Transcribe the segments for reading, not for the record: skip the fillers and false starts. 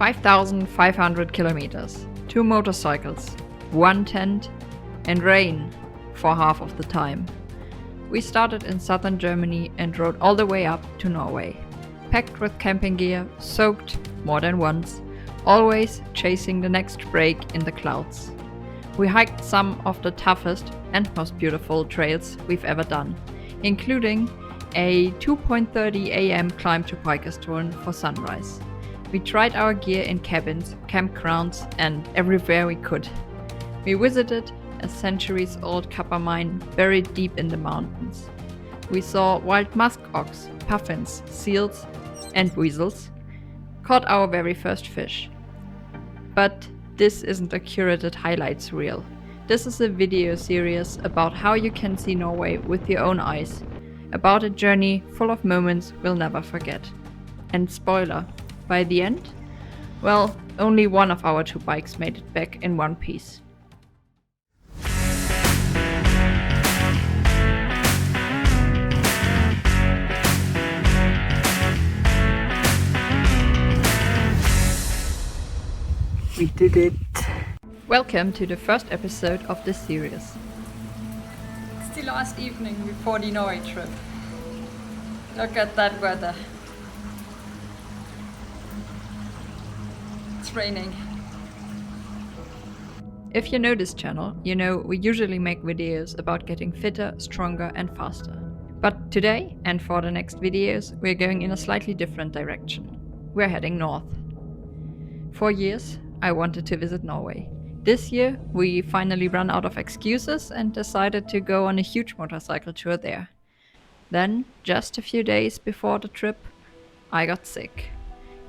5,500 kilometers, 2 motorcycles, 1 tent, and rain for half of the time. We started in southern Germany and rode all the way up to Norway. Packed with camping gear, soaked more than once, always chasing the next break in the clouds. We hiked some of the toughest and most beautiful trails we've ever done, including a 2:30 a.m. climb to Pikerstorn for sunrise. We tried our gear in cabins, campgrounds, and everywhere we could. We visited a centuries-old copper mine buried deep in the mountains. We saw wild musk ox, puffins, seals, and weasels. Caught our very first fish. But this isn't a curated highlights reel. This is a video series about how you can see Norway with your own eyes. About a journey full of moments we'll never forget. And spoiler, by the end, well, only one of our 2 bikes made it back in one piece. We did it. Welcome to the first episode of this series. It's the last evening before the Norway trip. Look at that weather. It's raining. If you know this channel, you know we usually make videos about getting fitter, stronger and faster. But today, and for the next videos, we're going in a slightly different direction. We're heading north. For years, I wanted to visit Norway. This year, we finally ran out of excuses and decided to go on a huge motorcycle tour there. Then, just a few days before the trip, I got sick.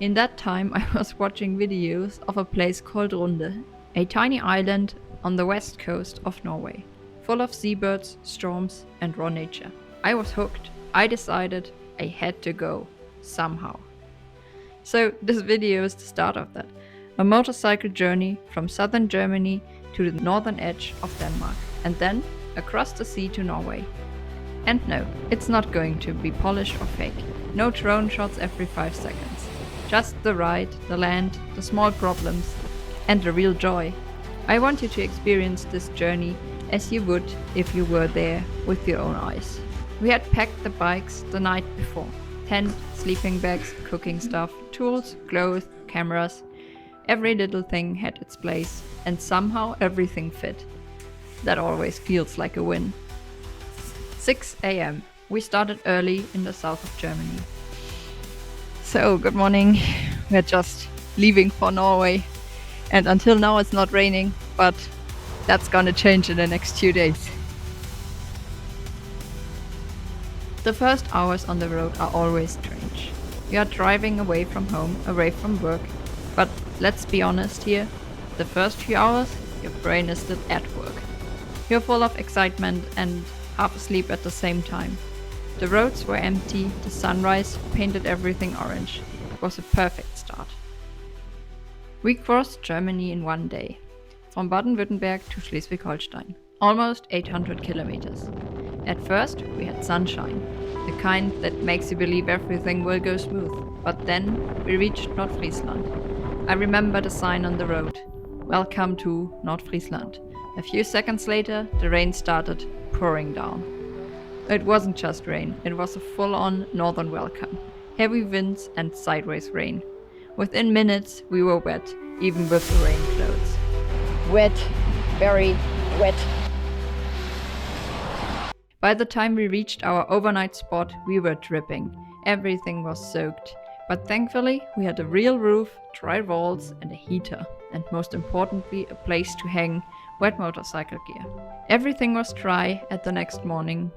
In that time, I was watching videos of a place called Runde, a tiny island on the west coast of Norway, full of seabirds, storms, and raw nature. I was hooked. I decided I had to go, somehow. So this video is the start of that. A motorcycle journey from southern Germany to the northern edge of Denmark, and then across the sea to Norway. And no, it's not going to be polished or fake. No drone shots every 5 seconds. Just the ride, the land, the small problems, and the real joy. I want you to experience this journey as you would if you were there with your own eyes. We had packed the bikes the night before. Tent, sleeping bags, cooking stuff, tools, clothes, cameras. Every little thing had its place, and somehow everything fit. That always feels like a win. 6 a.m. We started early in the south of Germany. So, good morning. We're just leaving for Norway. And until now it's not raining, but that's gonna change in the next 2 days. The first hours on the road are always strange. We are driving away from home, away from work. But let's be honest here, the first few hours, your brain is still at work. You're full of excitement and half asleep at the same time. The roads were empty, the sunrise painted everything orange. It was a perfect start. We crossed Germany in one day, from Baden-Württemberg to Schleswig-Holstein, almost 800 kilometers. At first, we had sunshine, the kind that makes you believe everything will go smooth. But then we reached Nordfriesland. I remember the sign on the road, "Welcome to Nordfriesland." A few seconds later, the rain started pouring down. It wasn't just rain, it was a full-on northern welcome. Heavy winds and sideways rain. Within minutes, we were wet, even with the rain clothes. Wet, very wet. By the time we reached our overnight spot, we were dripping. Everything was soaked. But thankfully, we had a real roof, dry walls, and a heater. And most importantly, a place to hang wet motorcycle gear. Everything was dry at the next morning.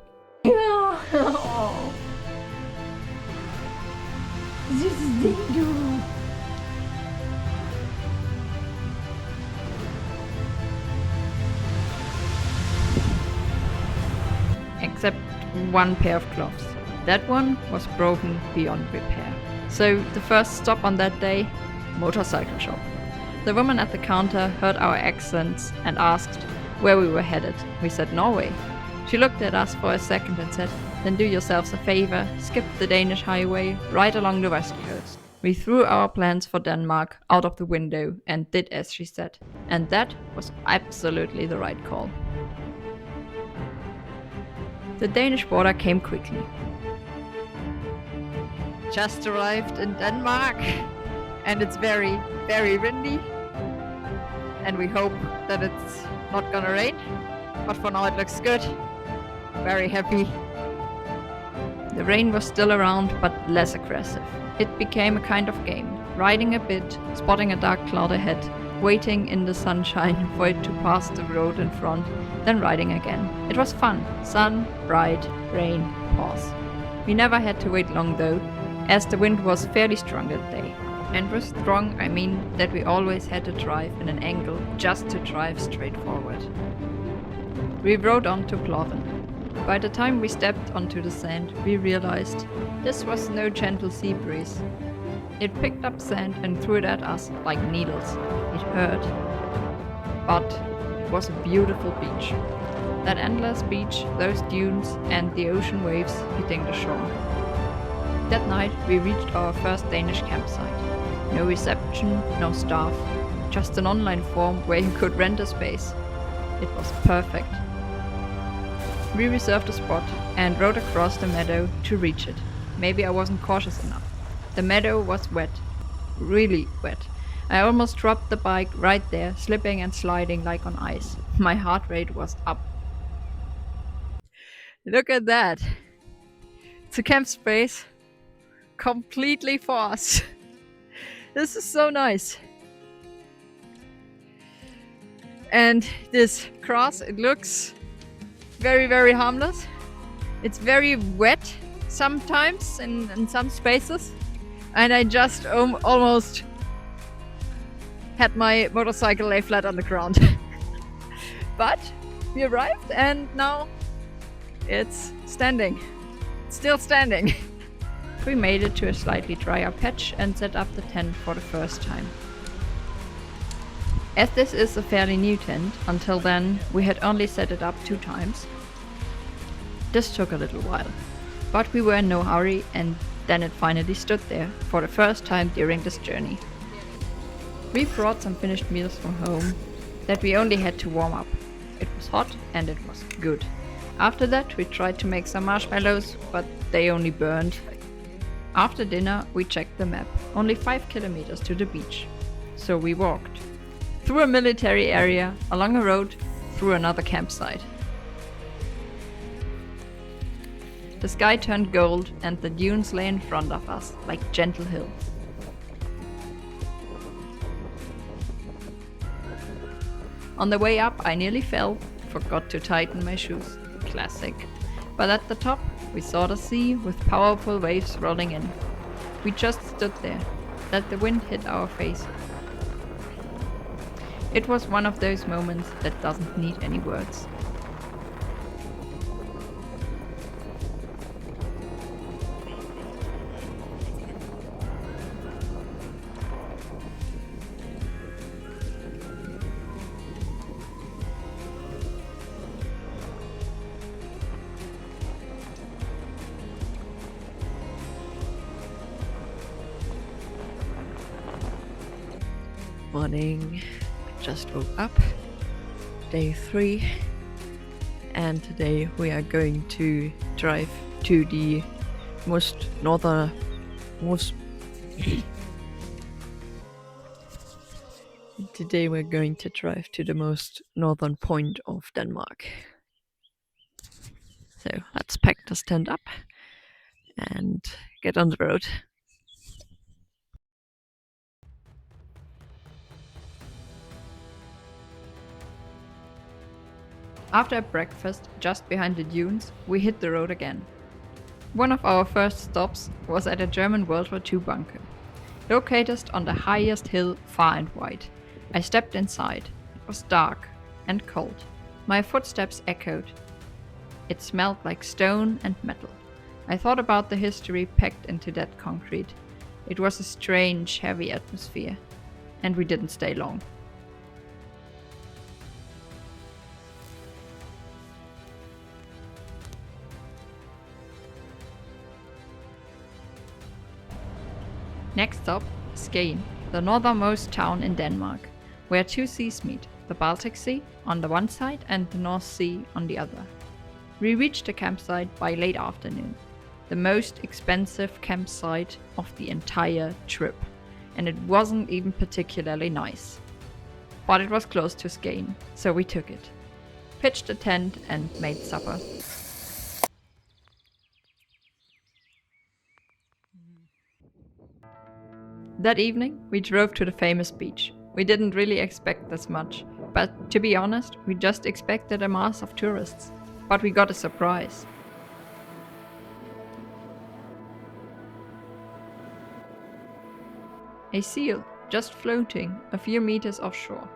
Except one pair of gloves. That one was broken beyond repair. So the first stop on that day, motorcycle shop. The woman at the counter heard our accents and asked where we were headed. We said Norway. She looked at us for a second and said, "Then do yourselves a favor, skip the Danish highway right along the west coast. We threw our plans for Denmark out of the window and did as she said, and that was absolutely the right call. The Danish border came quickly. Just arrived in Denmark, and it's very, very windy, and we hope that it's not gonna rain, but for now it looks good. Very happy. The rain was still around, but less aggressive. It became a kind of game, riding a bit, spotting a dark cloud ahead, waiting in the sunshine for it to pass the road in front, then riding again. It was fun. Sun, bright, rain, pause. We never had to wait long though, as the wind was fairly strong that day. And with strong, I mean that we always had to drive in an angle just to drive straight forward. We rode on to Ploven. By the time we stepped onto the sand, we realized this was no gentle sea breeze. It picked up sand and threw it at us like needles. It hurt. But it was a beautiful beach. That endless beach, those dunes, and the ocean waves hitting the shore. That night we reached our first Danish campsite. No reception, no staff, just an online form where you could rent a space. It was perfect. We reserved a spot and rode across the meadow to reach it. Maybe I wasn't cautious enough. The meadow was wet, really wet. I almost dropped the bike right there, slipping and sliding like on ice. My heart rate was up. Look at that! It's a camp space completely for us. This is so nice. And this grass, it looks very, very harmless. It's very wet sometimes in some spaces. And I just almost had my motorcycle lay flat on the ground. But we arrived and now it's standing. It's still standing. We made it to a slightly drier patch and set up the tent for the first time. As this is a fairly new tent, until then we had only set it up 2 times. This took a little while, but we were in no hurry and then it finally stood there for the first time during this journey. We brought some finished meals from home that we only had to warm up. It was hot and it was good. After that we tried to make some marshmallows, but they only burned. After dinner we checked the map, only 5 kilometers to the beach. So we walked. Through a military area, along a road, through another campsite. The sky turned gold and the dunes lay in front of us like gentle hills. On the way up I nearly fell, forgot to tighten my shoes. Classic. But at the top we saw the sea with powerful waves rolling in. We just stood there, let the wind hit our faces. It was one of those moments that doesn't need any words. Morning. Just woke up, day 3, and today we are going to drive to the Today we're going to drive to the most northern point of Denmark. So let's pack the tent up and get on the road. After breakfast, just behind the dunes, we hit the road again. One of our first stops was at a German World War II bunker, located on the highest hill far and wide. I stepped inside. It was dark and cold. My footsteps echoed. It smelled like stone and metal. I thought about the history packed into that concrete. It was a strange, heavy atmosphere, and we didn't stay long. Next stop, Skagen, the northernmost town in Denmark, where two seas meet, the Baltic Sea on the one side and the North Sea on the other. We reached the campsite by late afternoon, the most expensive campsite of the entire trip, and it wasn't even particularly nice. But it was close to Skagen, so we took it. Pitched a tent and made supper. That evening, we drove to the famous beach. We didn't really expect this much, but to be honest, we just expected a mass of tourists. But we got a surprise. A seal, just floating a few meters offshore.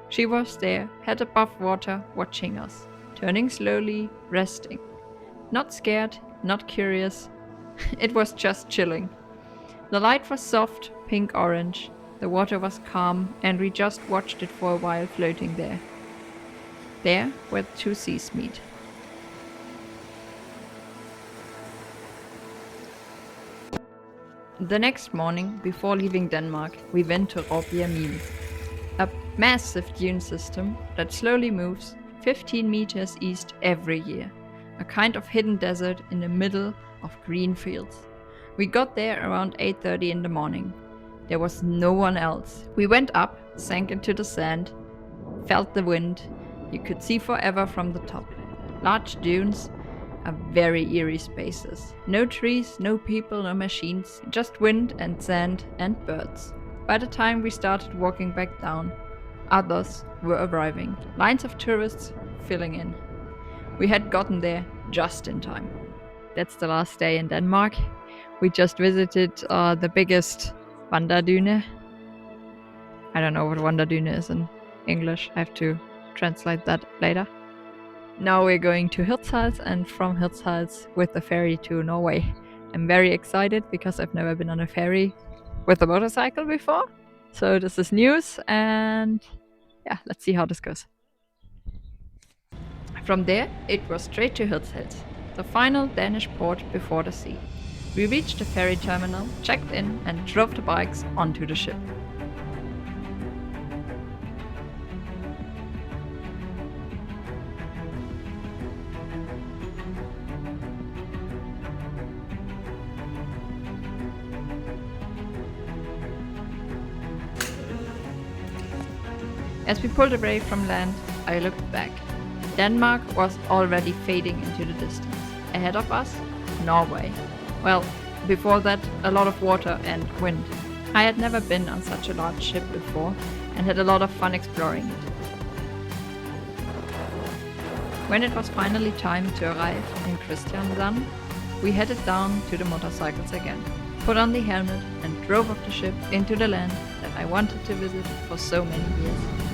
She was there, head above water, watching us, turning slowly, resting. Not scared, not curious. It was just chilling. The light was soft, pink-orange. The water was calm, and we just watched it for a while floating there. There, where the two seas meet. The next morning, before leaving Denmark, we went to Råbjerg, a massive dune system that slowly moves 15 meters east every year. A kind of hidden desert in the middle of green fields. We got there around 8:30 in the morning. There was no one else. We went up, sank into the sand, felt the wind. You could see forever from the top. Large dunes are very eerie spaces. No trees, no people, no machines, just wind and sand and birds. By the time we started walking back down, others were arriving. Lines of tourists filling in. We had gotten there just in time. That's the last day in Denmark. We just visited the biggest wanderdune. I don't know what wanderdune is in English. I have to translate that later. Now we're going to Hirtshals, and from Hirtshals with the ferry to Norway. I'm very excited because I've never been on a ferry with a motorcycle before. So this is news, and yeah, let's see how this goes. From there, it was straight to Hirtshals, the final Danish port before the sea. We reached the ferry terminal, checked in, and drove the bikes onto the ship. As we pulled away from land, I looked back. Denmark was already fading into the distance. Ahead of us, Norway. Well, before that, a lot of water and wind. I had never been on such a large ship before and had a lot of fun exploring it. When it was finally time to arrive in Kristiansand, we headed down to the motorcycles again, put on the helmet and drove off the ship into the land that I wanted to visit for so many years.